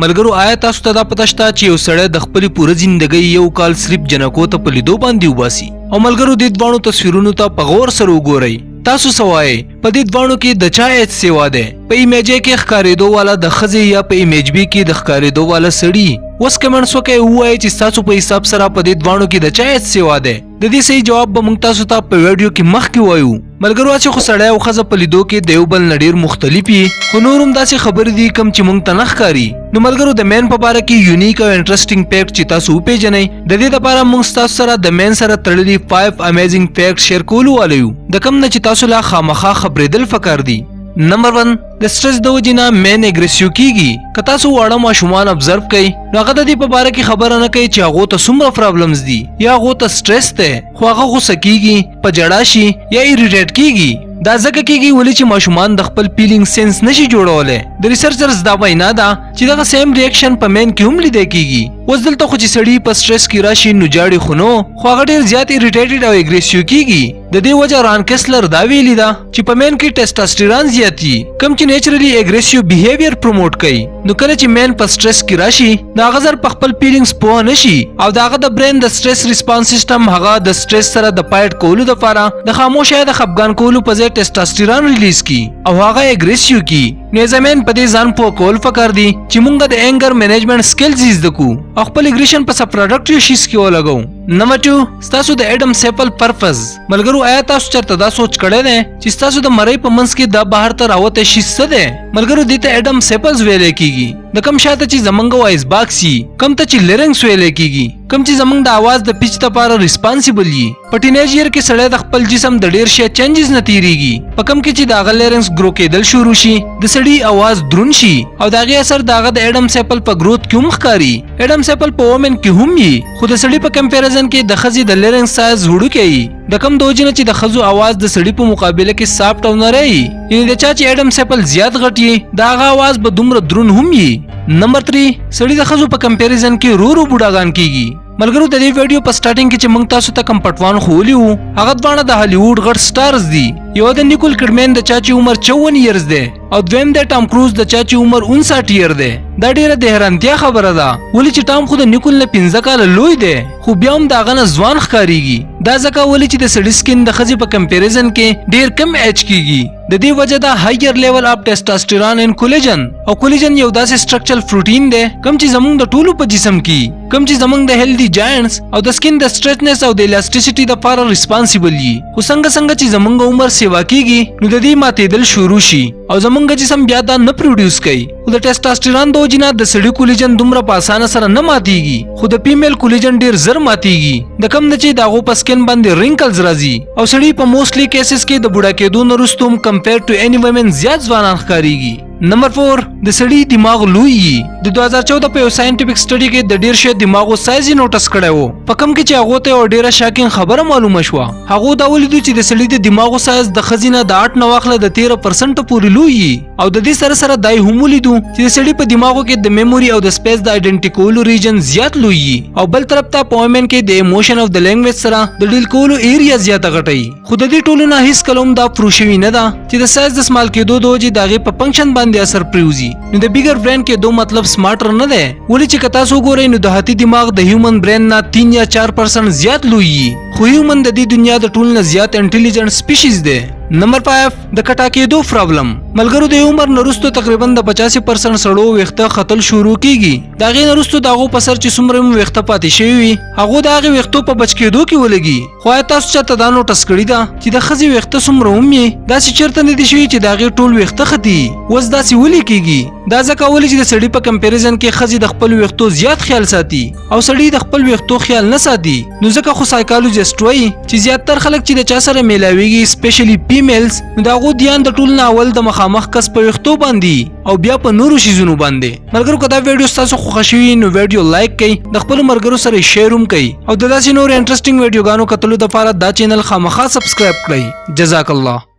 ملګرو آیا تاسو ته دا پته شته چې یو سړی د خپلې پوره زندګۍ یو کال صرف جنکو ته په لیدو باندې وباسي؟ او ملګرو دې دوانو تصویرونو ته په غور سره وګورئ. تاسو سوای په دې دوانو کې د چا ایج سیوا ده؟ په ایمیج کې ښکارېدو والا د ښځې یا په ایمیج بي کې د ښکارېدو والا سړي؟ اوس کمنټس وکړئ ووایئ چې ستاسو په حساب سره په دې دوانو کې د چا ایج سیوا ده؟ د دې صحیح جواب به موږ تاسو ته په ویډیو کې مخکې وایو. ملګرو چې خو سړی او ښځه په لیدو کې د یو بل نه ډېر مختلف وي، خو نور هم داسې خبرې دي کوم چې موږ ته نه ښکاري. نو ملګرو د مین په باره کې یونیک او انټرسټینګ فیکټ چې تاسو وپېژنئ، د دې لپاره موږ ستاسو سره د مین سره تړلي 5 امیزنګ فیکټ شیر کولو والا یو، د کوم نه چې تاسو لا خامخا خبرېدل پکار دي. نمبر 1، د سټرس د وجې نه مین اګریسیو کیږي. که تاسو واړه ماشومان ابزرو کوئ نو هغه د دې په باره کې خبره نه کوي چې هغو ته څومره پرابلمز دي یا هغو ته سټرس دی، خو هغه غوسه کیږي، په ژړا شي یا ایریټیټ کیږي. دا ځکه کیږي ولې چې ماشومان د خپل فیلینګ سینس نشي جوړولی. د ریسرچرز دا وینا ده چې دغه سیم ریاکشن په مین کې هم لیدل کیږي. اوس دلته خو چې سړی په سټرس کې راشي نو جاړي خو نو، خو هغه ډېر زیات ایریټیټډ او اګریسیو کیږي. د دې وجه ران کیسلر دا ویلي ده چې په مین کې ټیسټاسټیرون زیات وي کوم چې نیچرلی اګریسیو بیهیویر پروموټ کوي. نو کله چې مین په سټرس کې راشي دا هغه زر په خپل فیلینګز پوه نشي او دا هغه د برین د سټرس ریسپانس سیستم هغه د سټرس سره د فایټ کولو لپاره د خاموش یا د خپګان کولو په ځای ټیسټاسټیرون ریلیز کی او هغه اګریسیو کی. نو زمين په دې ځان په کول فکر دي چې مونږ د انګر مینجمنت سکلز زده کو او خپل اګریشن په پروډکټیو شیز کې ولګو. نمبر 2، ستاسو د اډم سیپل پرپز. ملګرو آیا تاسو چرته دا سوچ کړی دی چې ستاسو د مړی په منځ کې د بهر ته راوته شي څه دی؟ ملګرو دې ته اډم سیپلز ویل کیږي. د کم شاته چې زمونږ وایس باکس وي، کم ته چې لیرنګس ویل کیږي، کم چې زمونږ د आवाज د پیچ لپاره ریسپانسیبل وي. په ټینیج ایئر کې سړی د خپل جسم د ډیر شي چینجز نه تیریږي. په کم کې چې د لیرنګس ګرو کېدل شروع شي، د سړی आवाज درون شي او د هغې اثر د هغه د اډم سیپل په گروث کې هم ښکاري. اډم سیپل په وومن کې هم وي، خو د سړي په کمپیریزن کې د ښځې د لیرنګس سایز وړوکی وي. د کم د وجې نه چې د ښځو आवाज د سړي په مقابله کې سافټ او نری وي، یعنې د چا چې اډم سیپل زیات غټ وي د هغه आवाज به دومره درون هم وي. نمبر 3، سړي د ښځو په کمپیریزن کې رو بوډاګان کیږي. ملګرو د دې ویډیو په سٹارټینګ کې چې موږ تاسو ته کم پټوان خولی وو هغه دواړه د هالیوډ غټ سټارز دي. یو د نیکول کډمن د چا چې عمر 54 ایرز دی او دویم د ټام کروز د چا چې عمر 59 ایر دی. دا ډیره د حیرانتیا خبره ده ولې چې ټام خو د نیکول نه 15 کال لوی دی خو بیا هم دا غنه ځوان ښکاریږي. دا ځکه ولې چې د سړي سکین د ښځې په کمپیریزن کې ډیر کم ایج کیږي. د دې وجه دا هایر لیول اف ټیسټاسټیرون ان کولیجن او کولیجن یو داسې سټرکچرل پروتین دی کوم چې زموږ د ټولو په جسم کې کوم چې زموږ د هیلدی جاینټس او د سکین د سټریچنس او د الاسټیسټی لپاره ریسپانسیبل وي. خو څنګه چې زموږ عمر سیوا کیږي نو د دې ماتېدل شروع شي او زموږ جسم بیا دا نه پروډوس کوي. خو د ټیسټاسټیرون د وجې نه د سړي کولیجن دومره په اسانه سره نه ماتېږي، خو د فیمیل کولیجن ډیر زر ماتېږي. د کم نه چې د هغو په سکین باندې رینکلز راځي او سړي په موسټلی کیسز کې د بوډا کېدو نه وروسته هم کمپیر ټو اني وومن زیات ځوانان ښکاریږي. نمبر 4، د سړي دماغ لوی وي. د 2014 په یو ساينټیفیک سټډي کې د ډیر شي دماغو سایز نوټس کړی وو، په کم کې چې هغه ته یو ډیره شاکینګ خبره معلومه شوه. هغه دا ولیدو چې د سړي د دماغو سایز د ښځې نه د 8 نه واخله د 13% پورې لوی وي او د دې سره سره دای هم ولیدو چې د سړي په دماغو کې د میموري او د سپیس د آیډنټي کولو ریجن زیات لوی وي او بل طرف ته په وومن کې د ایموشن او د لینګویج سره د ډیل کولو ایریا زیاته غټي. خو د دې ټولو نه هیڅ کلم دا پروف شوی نه ده چې د سایز د سمال کېدو د وجې د هغې په فنکشن باندې اثر پریوزي. نو د بیګر برین کې دو مطلب سمارټر نه دی ولې چې که تاسو وګورئ نو د هاتي دماغ د هیومن برین نه 3 یا 4% زیات لوی وي، خو هیومن د دې دنیا د ټولو نه زیات انټیلیجنټ سپیشیز دی. نمبر 5، د کټا کېدو پرابلم. ملګرو د عمر نرستو تقریبا د 85% سړو ویښته ختل شروع کیږي. د هغې نرستو د هغو په سر چې څومره هم ویښته پاتې شوي وي هغو د هغې ویښتو په بچ کېدو کې ولګي. خو آیا تاسو چاته دا نوټس کړي ده چې د ښځې ویښته څومره هم وي داسې چېرته نه دي شوي چې د هغې ټول ویښته ختي؟ اوس داسې ولې کیږي؟ دا ځکه ولې چې د سړي په کمپیریزن کې ښځې د خپل ویښتو زیات خیال ساتي او سړي د خپل ویښتو خیال نه ساتي. نو ځکه خو سایکالوجسټ وایي چې زیاتره خلک چې د چا سره میلاویږي سپیشلی فیمیلز نو د هغو دیان د ټولو نه اول د مخامخ کس په ویښتو باندې او بیا په نورو شیزونو باندې. ملګرو که دا ویډیو ستاسو خوښه شوي نو ویډیو لایک کړئ، د خپلو ملګرو سره شیر هم کړئ او د داسې نورو انټرسټینګ ویډیوګانو کتلو دپاره دا چینل خامخا سبسکرایب کړئ. جزاک الله.